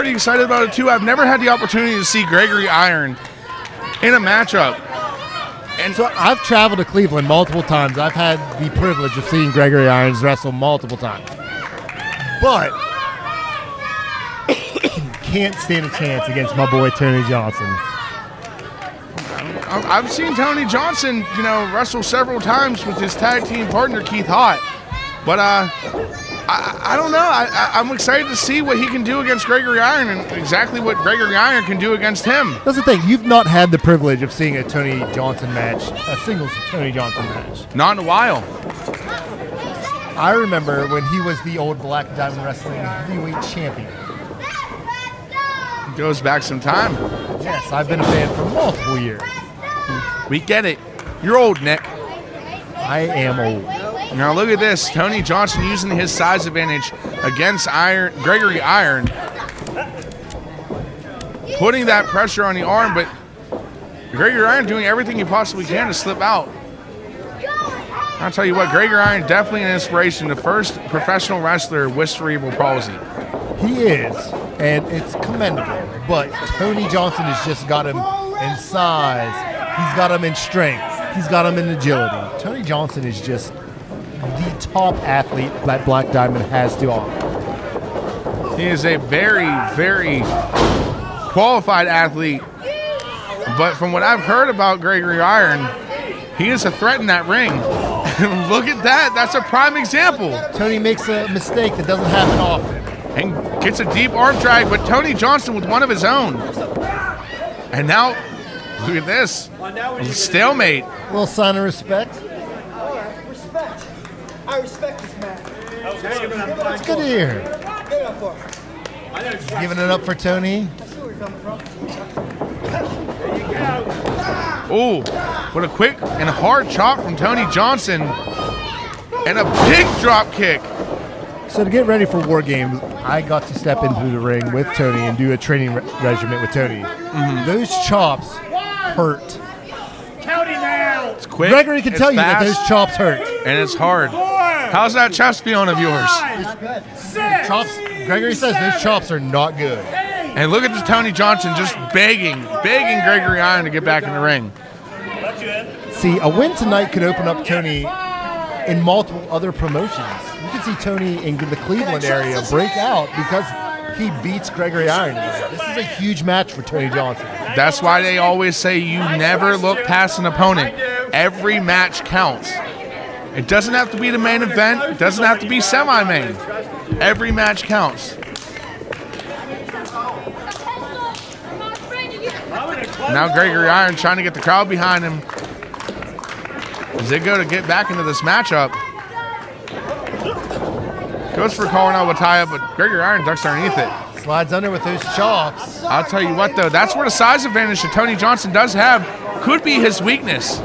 pretty excited about it too. I've never had the opportunity to see Gregory Iron in a matchup. And so I've traveled to Cleveland multiple times. I've had the privilege of seeing Gregory Irons wrestle multiple times. But can't stand a chance against my boy Tony Johnson. I've seen Tony Johnson, wrestle several times with his tag team partner Keith Hott. But I don't know. I'm excited to see what he can do against Gregory Iron and exactly what Gregory Iron can do against him. That's the thing. You've not had the privilege of seeing a Tony Johnson match, a singles Tony Johnson match. Not in a while. I remember when he was the old Black Diamond Wrestling heavyweight champion. It goes back some time. Yes, I've been a fan for multiple years. We get it. You're old, Nick. I am old. Now look at this. Tony Johnson using his size advantage against Gregory Iron. Putting that pressure on the arm, but Gregory Iron doing everything he possibly can to slip out. I'll tell you what, Gregory Iron definitely an inspiration. The first professional wrestler with cerebral palsy. He is, and it's commendable. But Tony Johnson has just got him in size. He's got him in strength. He's got him in agility. Tony Johnson is just the top athlete that Black Diamond has to offer. He is a very, very qualified athlete. But from what I've heard about Gregory Iron, he is a threat in that ring. Look at that. That's a prime example. Tony makes a mistake that doesn't happen often. And gets a deep arm drag, but Tony Johnson with one of his own. And now, look at this. Stalemate. A little sign of respect. I respect this man. It's good to hear. Giving it up for Tony. Oh, what a quick and hard chop from Tony Johnson. And a big drop kick. So to get ready for War Games, I got to step into the ring with Tony and do a training regimen with Tony. Mm-hmm. Those chops hurt. It's quick. Gregory can tell you that those chops hurt. And it's hard. How's that chest feeling of yours? Chops. Gregory says those chops are not good. And look at this Tony Johnson just begging Gregory Iron to get back in the ring. See, a win tonight could open up Tony in multiple other promotions. You can see Tony in the Cleveland area break out because he beats Gregory Iron. This is a huge match for Tony Johnson. That's why they always say you never look past an opponent. Every match counts. It doesn't have to be the main event. It doesn't have to be semi-main. Every match counts. Now Gregory Iron trying to get the crowd behind him as they go to get back into this matchup. Goes for calling out Wataya, but Gregory Iron ducks underneath it. Slides under with those chops. I'll tell you what, though, that's where the size advantage that Tony Johnson does have could be his weakness.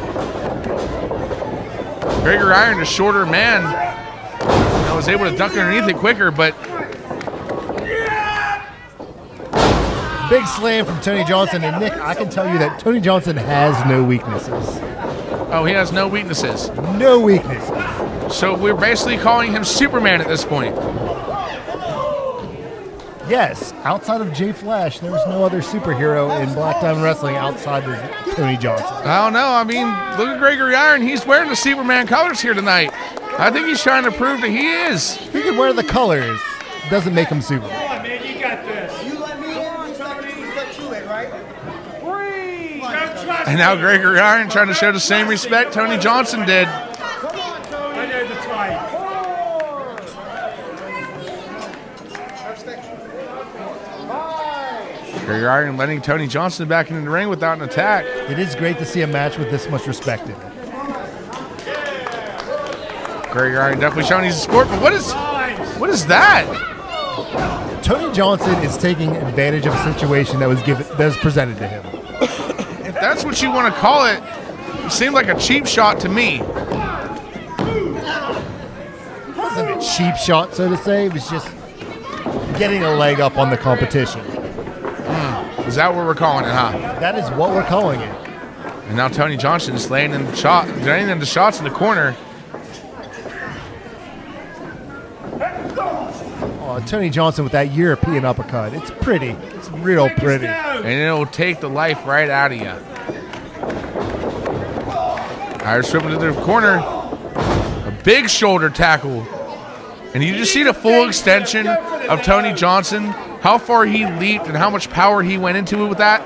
Gregory Iron, a shorter man, was able to duck underneath it quicker, but big slam from Tony Johnson. And Nick, I can tell you that Tony Johnson has no weaknesses. Oh, he has no weaknesses. No weaknesses. So we're basically calling him Superman at this point. Yes, outside of Jay Flash, there's no other superhero in Black Diamond Wrestling outside of Tony Johnson. I don't know. I mean, look at Gregory Iron. He's wearing the Superman colors here tonight. I think he's trying to prove that he is. He can wear the colors. Doesn't make him Superman. Come on, man, you got this. You let me in, let you in, right? Breathe. And now Gregory Iron trying to show the same respect Tony Johnson did. Come on, Tony. I know that's right. Gregory Iron letting Tony Johnson back into the ring without an attack. It is great to see a match with this much respect in it. Gregory Iron definitely showing he's a sport, but what is that? Tony Johnson is taking advantage of a situation that was presented to him. If that's what you want to call it, it seemed like a cheap shot to me. It wasn't a cheap shot, so to say. It was just getting a leg up on the competition. Is that what we're calling it, huh? That is what we're calling it. And now Tony Johnson is laying in the shots in the corner. Oh, Tony Johnson with that European uppercut. It's pretty. It's real pretty. And it'll take the life right out of you. Irish whip into the corner. A big shoulder tackle. And you just see the full extension of Tony Johnson, how far he leaped and how much power he went into it with that.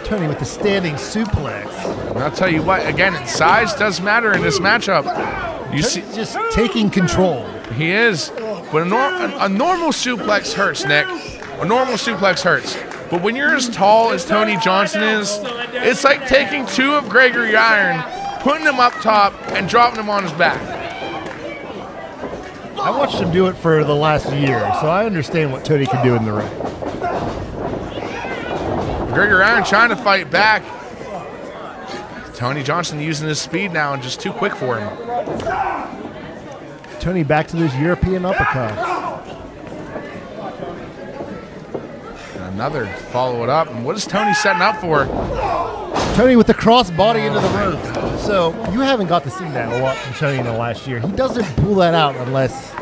Tony with the standing suplex. And I'll tell you what, again, size does matter in this matchup. You see, Just taking control. he is. But a normal suplex hurts, Nick. A normal suplex hurts. But when you're as tall as Tony Johnson is, it's like taking two of Gregory Iron, putting him up top, and dropping him on his back. I watched him do it for the last year, so I understand what Tony can do in the ring. Gregory Iron trying to fight back. Tony Johnson using his speed now and just too quick for him. Tony back to those European uppercuts. Another follow it up. And what is Tony setting up for? Tony with the crossbody into the ropes. So you haven't got to see that a lot from Tony in the last year. He doesn't pull that out unless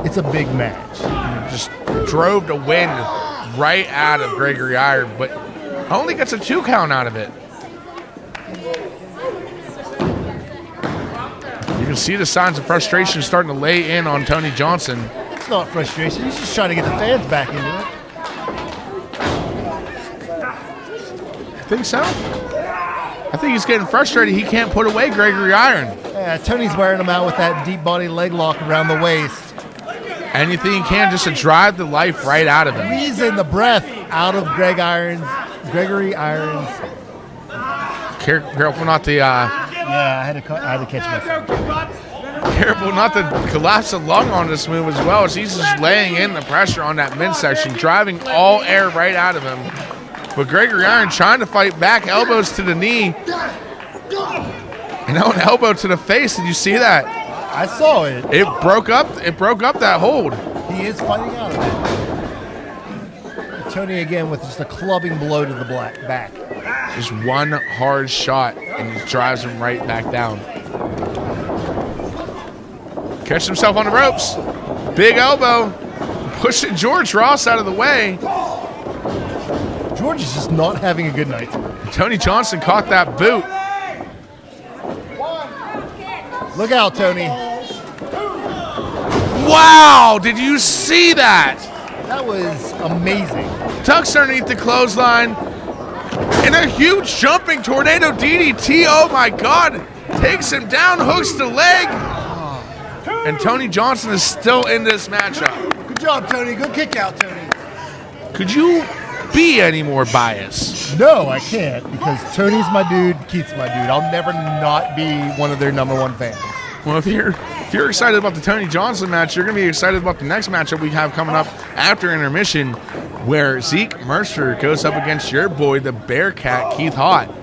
it's a big match. Just drove the wind right out of Gregory Iron, but only gets a 2 count out of it. You can see the signs of frustration starting to lay in on Tony Johnson. It's not frustration. He's just trying to get the fans back into it. I think so. I think he's getting frustrated. He can't put away Gregory Iron. Yeah, Tony's wearing him out with that deep body leg lock around the waist. Anything he can just to drive the life right out of him. Squeezing the breath out of Gregory Irons. Careful not to Yeah, I had to catch myself. careful not to collapse the lung on this move as well, as he's just laying in the pressure on that midsection, driving all air right out of him. But Gregory Iron trying to fight back, elbows to the knee. And now an elbow to the face. Did you see that? I saw it. It broke up that hold. He is fighting out of it. Tony again with just a clubbing blow to the back. Just one hard shot, and he drives him right back down. Catches himself on the ropes. Big elbow. Pushing George Ross out of the way. George is just not having a good night. Tony Johnson caught that boot. Look out, Tony. Wow, did you see that? That was amazing. Tucks underneath the clothesline. And a huge jumping tornado DDT. Oh my God. Takes him down, hooks the leg. And Tony Johnson is still in this matchup. Good job, Tony. Good kick out, Tony. Could you be any more biased? No, I can't, because Tony's my dude, Keith's my dude. I'll never not be one of their #1 fans. Well, if you're excited about the Tony Johnson match, you're going to be excited about the next matchup we have coming up after intermission, where Zeke Mercer goes up against your boy, the Bearcat, Keith Hott.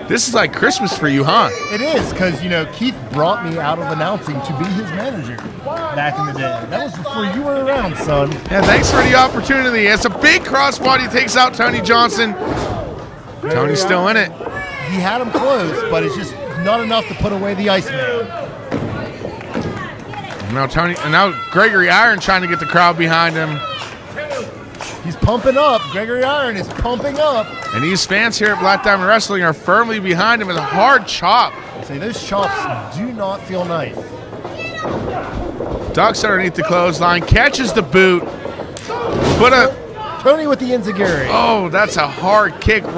This is like Christmas for you, huh? It is, because, Keith brought me out of announcing to be his manager back in the day. That was before you were around, son. Yeah, thanks for the opportunity. It's a big crossbody, takes out Tony Johnson. Tony's still in it. He had him close, but it's just not enough to put away the Iceman. Now Gregory Iron trying to get the crowd behind him. He's pumping up. Gregory Iron is pumping up. And these fans here at Black Diamond Wrestling are firmly behind him with a hard chop. See, those chops do not feel nice. Ducks underneath the clothesline, catches the boot. But Tony with the enziguri. oh, that's a hard kick